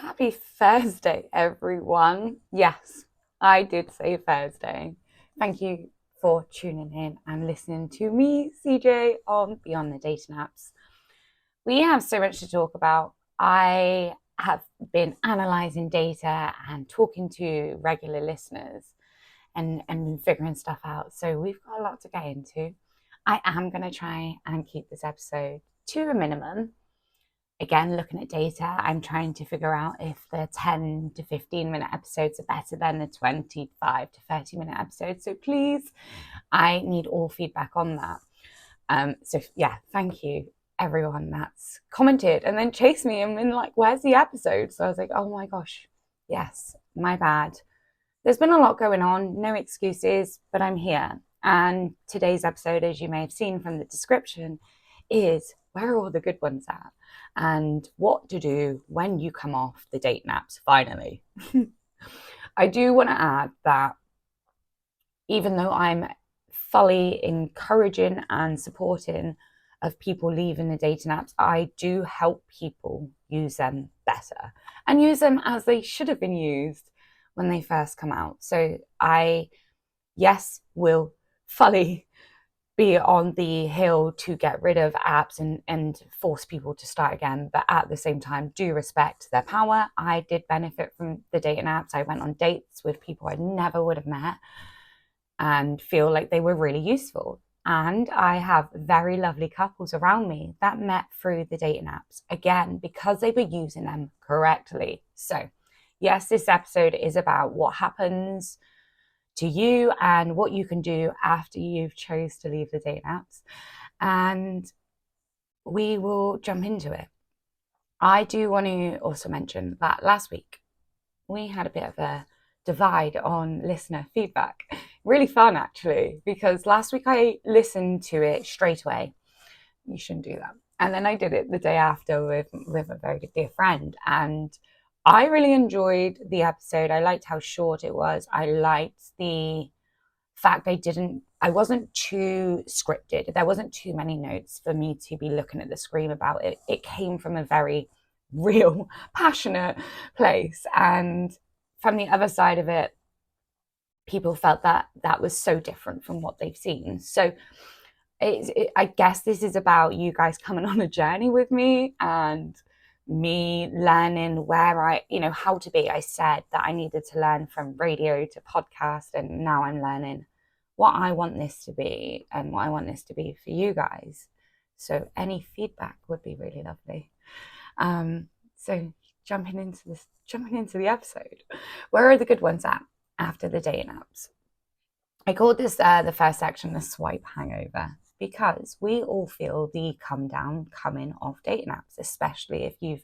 Happy Thursday, everyone. Yes, I did say Thursday. Thank you for tuning in and listening to me, CJ, on Beyond the Dating Apps. We have so much to talk about. I have been analyzing data and talking to regular listeners and figuring stuff out. So we've got a lot to get into. I am going to try and keep this episode to a minimum. Again, looking at data, I'm trying to figure out if the 10 to 15-minute episodes are better than the 25 to 30-minute episodes. So please, I need all feedback on that. Thank you everyone that's commented and then chased me and been like, where's the episode? So I was like, oh my gosh, yes, my bad. There's been a lot going on, no excuses, but I'm here. And today's episode, as you may have seen from the description, is where are all the good ones at? And what to do when you come off the date naps, finally. I do want to add that even though I'm fully encouraging and supporting of people leaving the dating apps, I do help people use them better and use them as they should have been used when they first come out. So I, yes, will fully be on the hill to get rid of apps and force people to start again, but at the same time do respect their power. I did benefit from the dating apps. I went on dates with people I never would have met and feel like they were really useful. And I have very lovely couples around me that met through the dating apps, again, because they were using them correctly. So yes, this episode is about what happens to you and what you can do after you've chose to leave the dating apps. And we will jump into it. I do want to also mention that last week we had a bit of a divide on listener feedback. Really fun, actually, because last week I listened to it straight away. You shouldn't do that. And then I did it the day after with a very good dear friend. And I really enjoyed the episode. I liked how short it was. I liked the fact I wasn't too scripted. There wasn't too many notes for me to be looking at the screen about it. It came from a very real, passionate place. And from the other side of it, people felt that that was so different from what they've seen. So I guess this is about you guys coming on a journey with me and me learning how to be. I said that I needed to learn from radio to podcast, and now I'm learning what I want this to be and what I want this to be for you guys. So any feedback would be really lovely. So jumping into the episode, where are the good ones at after the dating apps? I called this the first section the swipe hangover, because we all feel the come down coming off dating apps, especially if you've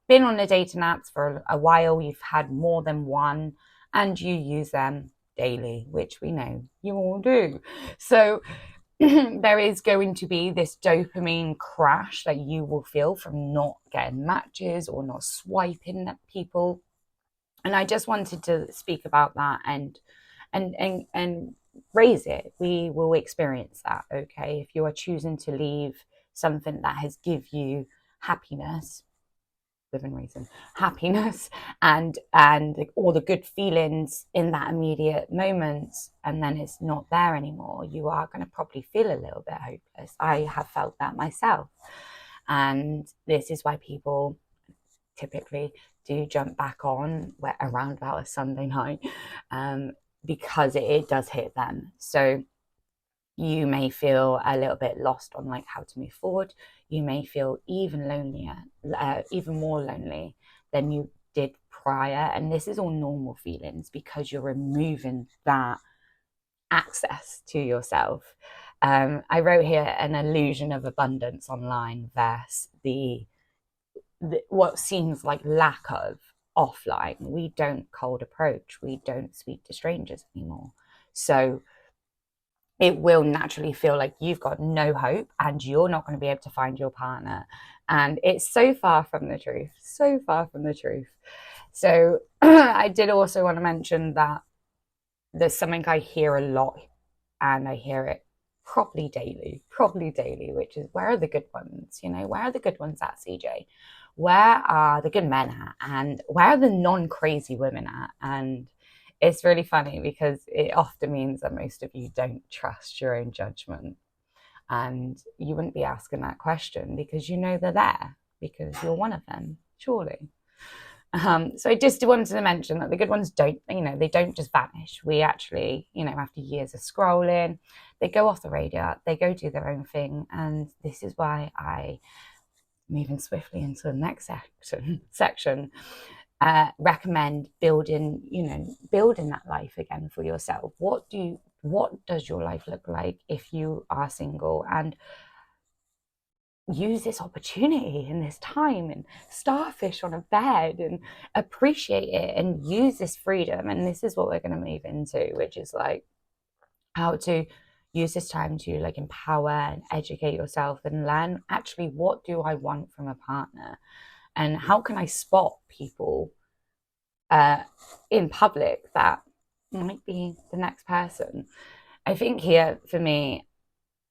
been on the dating apps for a while, you've had more than one, and you use them daily, which we know you all do. So there is going to be this dopamine crash that you will feel from not getting matches or not swiping at people. And I just wanted to speak about that and raise it. We will experience that, okay? If you are choosing to leave something that has give you happiness, within reason, happiness and all the good feelings in that immediate moment, and then it's not there anymore, you are going to probably feel a little bit hopeless. I have felt that myself, and this is why people typically do jump back on around about a Sunday night, because it does hit them. So you may feel a little bit lost on like how to move forward. You may feel even lonelier, even more lonely than you did prior. And this is all normal feelings because you're removing that access to yourself. I wrote here an illusion of abundance online versus the what seems like lack of offline. We don't cold approach. We don't speak to strangers anymore. So it will naturally feel like you've got no hope and you're not going to be able to find your partner. And it's so far from the truth, so far from the truth. So I did also want to mention that there's something I hear a lot, and I hear it probably daily, which is, where are the good ones? Where are the good ones at, CJ? where are the good men at, and where are the non-crazy women at? And it's really funny because it often means that most of you don't trust your own judgment, and you wouldn't be asking that question because you know they're there because you're one of them, surely. So I just wanted to mention that the good ones don't, they don't just vanish. We actually, after years of scrolling, they go off the radar, they go do their own thing. And this is why I, moving swiftly into the next section, recommend building that life again for yourself. What does your life look like if you are single? And use this opportunity and this time and starfish on a bed and appreciate it and use this freedom. And this is what we're going to move into, which is like how to use this time to like empower and educate yourself and learn actually what do I want from a partner, and how can I spot people in public that might be the next person. I think here for me,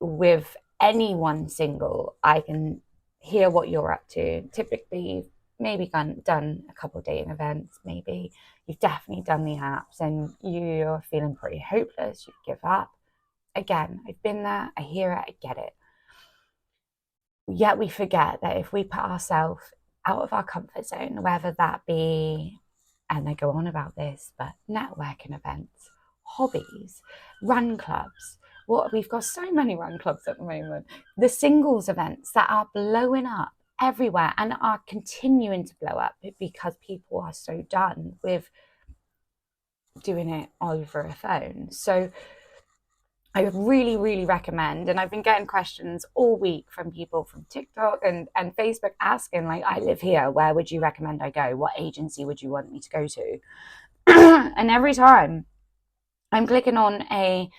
with anyone single, I can hear what you're up to. Typically, you've maybe done a couple of dating events, maybe you've definitely done the apps and you're feeling pretty hopeless, you give up. Again, I've been there, I hear it, I get it. Yet we forget that if we put ourselves out of our comfort zone, whether that be, and I go on about this, but networking events, hobbies, run clubs. We've got so many run clubs at the moment. The singles events that are blowing up everywhere and are continuing to blow up because people are so done with doing it over a phone. So I would really, really recommend, and I've been getting questions all week from people from TikTok and Facebook asking, like, I live here, where would you recommend I go? What agency would you want me to go to? And every time I'm clicking on a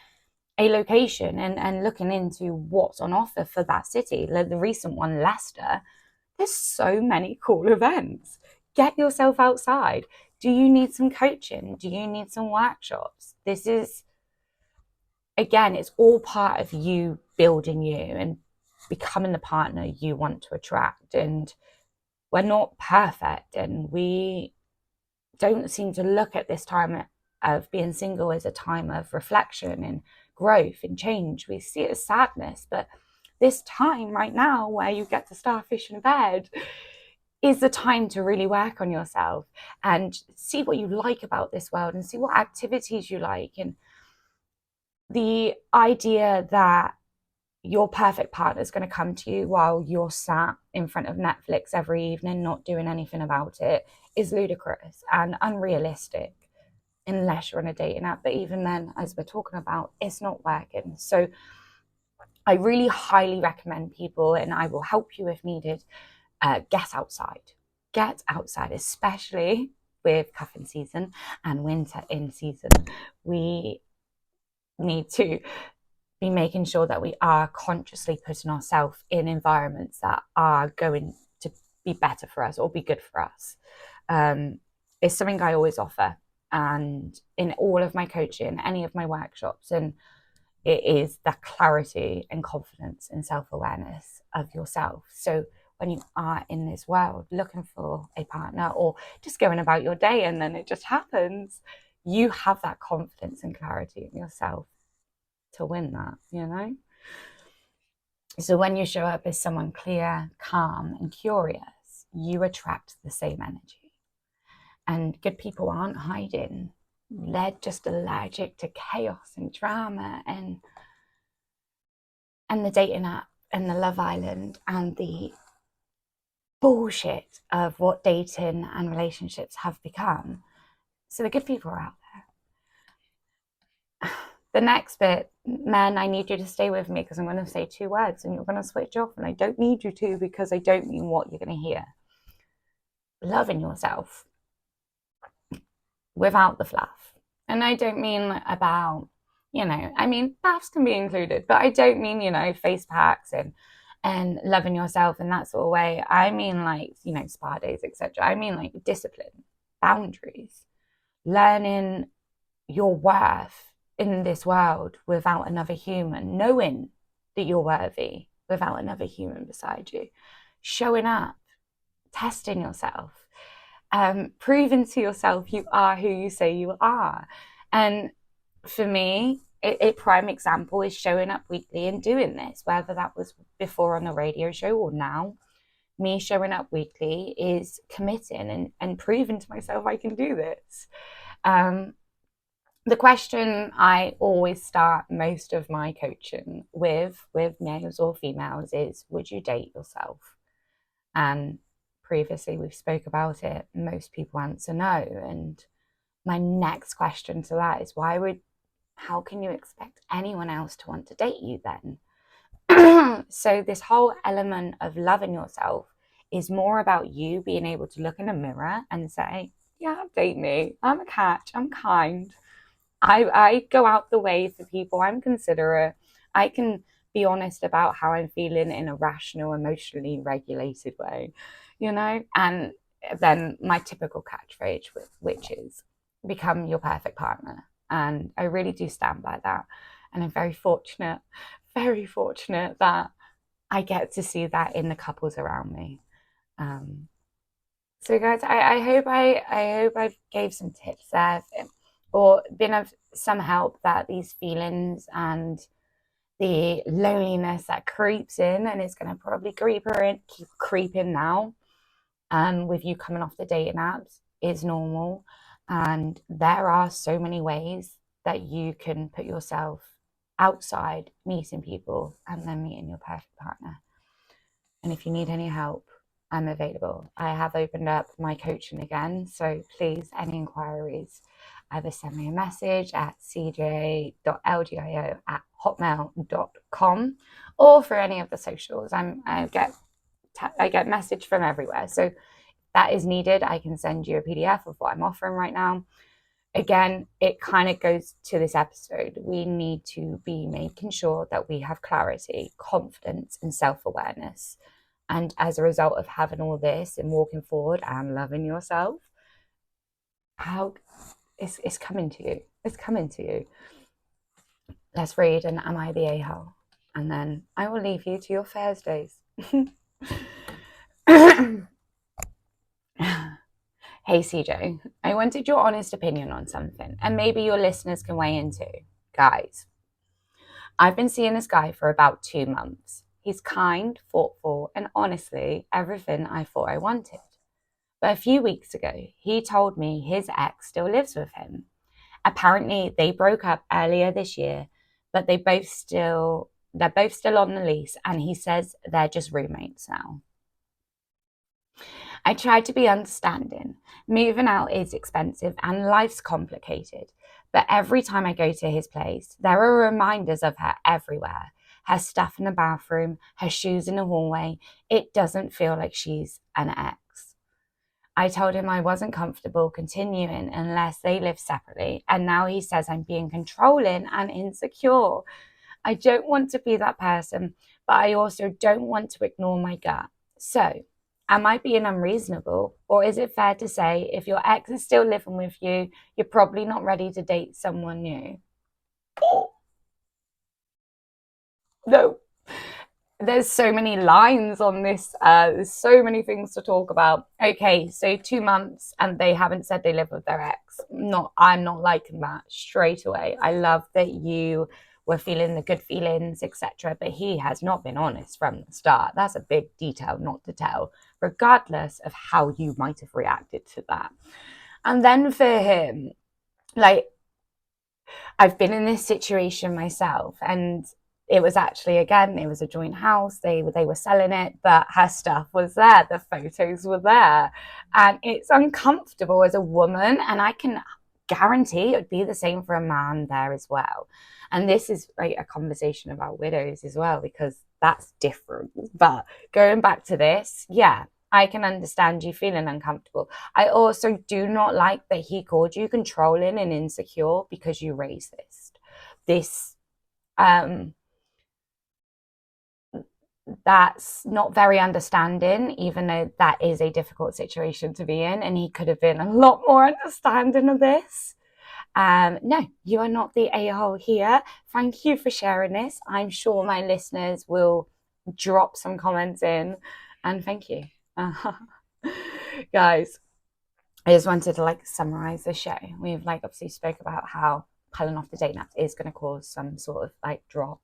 location and looking into what's on offer for that city. Like the recent one, Leicester, there's so many cool events. Get yourself outside. Do you need some coaching? Do you need some workshops? This is, again, it's all part of you building you and becoming the partner you want to attract. And we're not perfect, and we don't seem to look at this time of being single as a time of reflection and growth and change. We see it as sadness, but this time right now where you get to starfish in bed is the time to really work on yourself and see what you like about this world and see what activities you like. And the idea that your perfect partner is going to come to you while you're sat in front of Netflix every evening not doing anything about it is ludicrous and unrealistic, unless you're on a dating app. But even then, as we're talking about, it's not working. So I really highly recommend people, and I will help you if needed, get outside. Get outside, especially with cuffing season and winter in season. We need to be making sure that we are consciously putting ourselves in environments that are going to be better for us or be good for us. It's something I always offer, and in all of my coaching, any of my workshops, and it is that clarity and confidence and self-awareness of yourself. So when you are in this world looking for a partner or just going about your day and then it just happens, you have that confidence and clarity in yourself to win that. So when you show up as someone clear, calm, and curious, you attract the same energy. And good people aren't hiding. They're just allergic to chaos and drama and the dating app and the Love Island and the bullshit of what dating and relationships have become. So the good people are out there. The next bit, men, I need you to stay with me because I'm going to say 2 words and you're going to switch off, and I don't need you to because I don't mean what you're going to hear. Loving yourself without the fluff. And I don't mean about, I mean, baths can be included, but I don't mean, face packs and loving yourself in that sort of way. I mean like, spa days, etc. I mean like discipline, boundaries, learning your worth in this world without another human, knowing that you're worthy without another human beside you, showing up testing yourself, proving to yourself you are who you say you are. And for me, a prime example is showing up weekly and doing this, whether that was before on the radio show or now. Me showing up weekly is committing and proving to myself I can do this. The question I always start most of my coaching with males or females is, would you date yourself? And previously we've spoke about it. Most people answer no. And my next question to that is, how can you expect anyone else to want to date you then? So this whole element of loving yourself is more about you being able to look in a mirror and say, yeah, date me. I'm a catch. I'm kind. I go out the way for people. I'm considerate. I can be honest about how I'm feeling in a rational, emotionally regulated way, And then my typical catchphrase, which is, become your perfect partner. And I really do stand by that. And I'm very fortunate that I get to see that in the couples around me. So guys, I hope I gave some tips there, or been of some help, that these feelings and the loneliness that creeps in, and it's going to probably keep creeping now, with you coming off the dating apps, is normal. And there are so many ways that you can put yourself outside meeting people and then meeting your perfect partner. And if you need any help, I'm available. I have opened up my coaching again, so please, any inquiries, either send me a message at cj.ldio@hotmail.com, or for any of the socials. I get message from everywhere. So if that is needed, I can send you a PDF of what I'm offering right now. Again, it kind of goes to this episode. We need to be making sure that we have clarity, confidence, and self-awareness. And as a result of having all this and walking forward and loving yourself, it's coming to you. It's coming to you. Let's read an Am I the A-hole? And then I will leave you to your Thursdays. Hey CJ, I wanted your honest opinion on something, and maybe your listeners can weigh in too. Guys, I've been seeing this guy for about 2 months. He's kind, thoughtful, and honestly, everything I thought I wanted. But a few weeks ago, he told me his ex still lives with him. Apparently, they broke up earlier this year, but they're both still on the lease, and he says they're just roommates now. I tried to be understanding. Moving out is expensive and life's complicated. But every time I go to his place, there are reminders of her everywhere. Her stuff in the bathroom, her shoes in the hallway. It doesn't feel like she's an ex. I told him I wasn't comfortable continuing unless they live separately. And now he says I'm being controlling and insecure. I don't want to be that person, but I also don't want to ignore my gut. So, am I being unreasonable? Or is it fair to say if your ex is still living with you, you're probably not ready to date someone new? No. There's so many lines on this. There's so many things to talk about. Okay, so 2 months and they haven't said they live with their ex. I'm not liking that straight away. I love that you were feeling the good feelings, etc. But he has not been honest from the start. That's a big detail not to tell, regardless of how you might have reacted to that. And then for him, like, I've been in this situation myself, and it was actually, again, it was a joint house. They were selling it, but her stuff was there. The photos were there. And it's uncomfortable as a woman. And I can guarantee it would be the same for a man there as well. And this is like a conversation about widows as well, because that's different. But going back to this, yeah, I can understand you feeling uncomfortable. I also do not like that he called you controlling and insecure because you racist. That's not very understanding, even though that is a difficult situation to be in, and he could have been a lot more understanding of this. No, you are not the a-hole here. Thank you for sharing this. I'm sure my listeners will drop some comments in, and thank you. Guys, I just wanted to like summarize the show. We've like obviously spoke about how pulling off the date nap is going to cause some sort of like drop.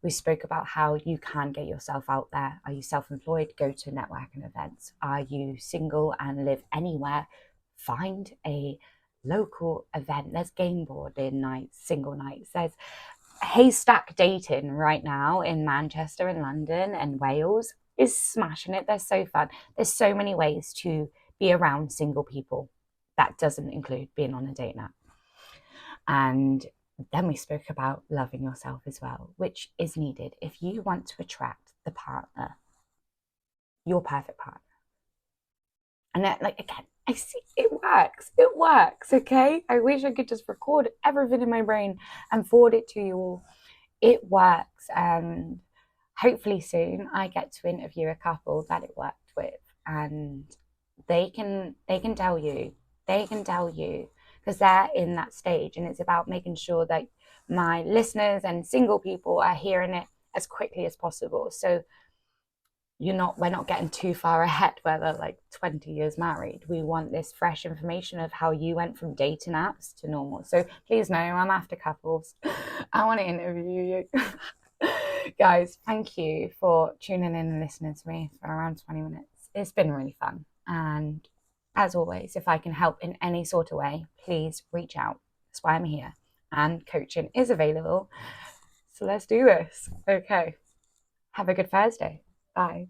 We spoke about how you can get yourself out there. Are you self-employed? Go to networking events. Are you single and live anywhere? Find a local event. There's game boarding nights, single nights. There's haystack dating right now in Manchester and London and Wales is smashing it. They're so fun. There's so many ways to be around single people. That doesn't include being on a date nap. And then we spoke about loving yourself as well, which is needed if you want to attract the partner, your perfect partner. And that, like, again, I see it works. It works. Okay. I wish I could just record everything in my brain and forward it to you all. It works. And hopefully soon I get to interview a couple that it worked with, and they can tell you, because they're in that stage, and it's about making sure that my listeners and single people are hearing it as quickly as possible. So we're not getting too far ahead where they're like 20 years married. We want this fresh information of how you went from dating apps to normal. So please know I'm after couples. I want to interview you. Guys, thank you for tuning in and listening to me for around 20 minutes. It's been really fun. And as always, if I can help in any sort of way, please reach out. That's why I'm here. And coaching is available. So let's do this. Okay. Have a good Thursday. Bye.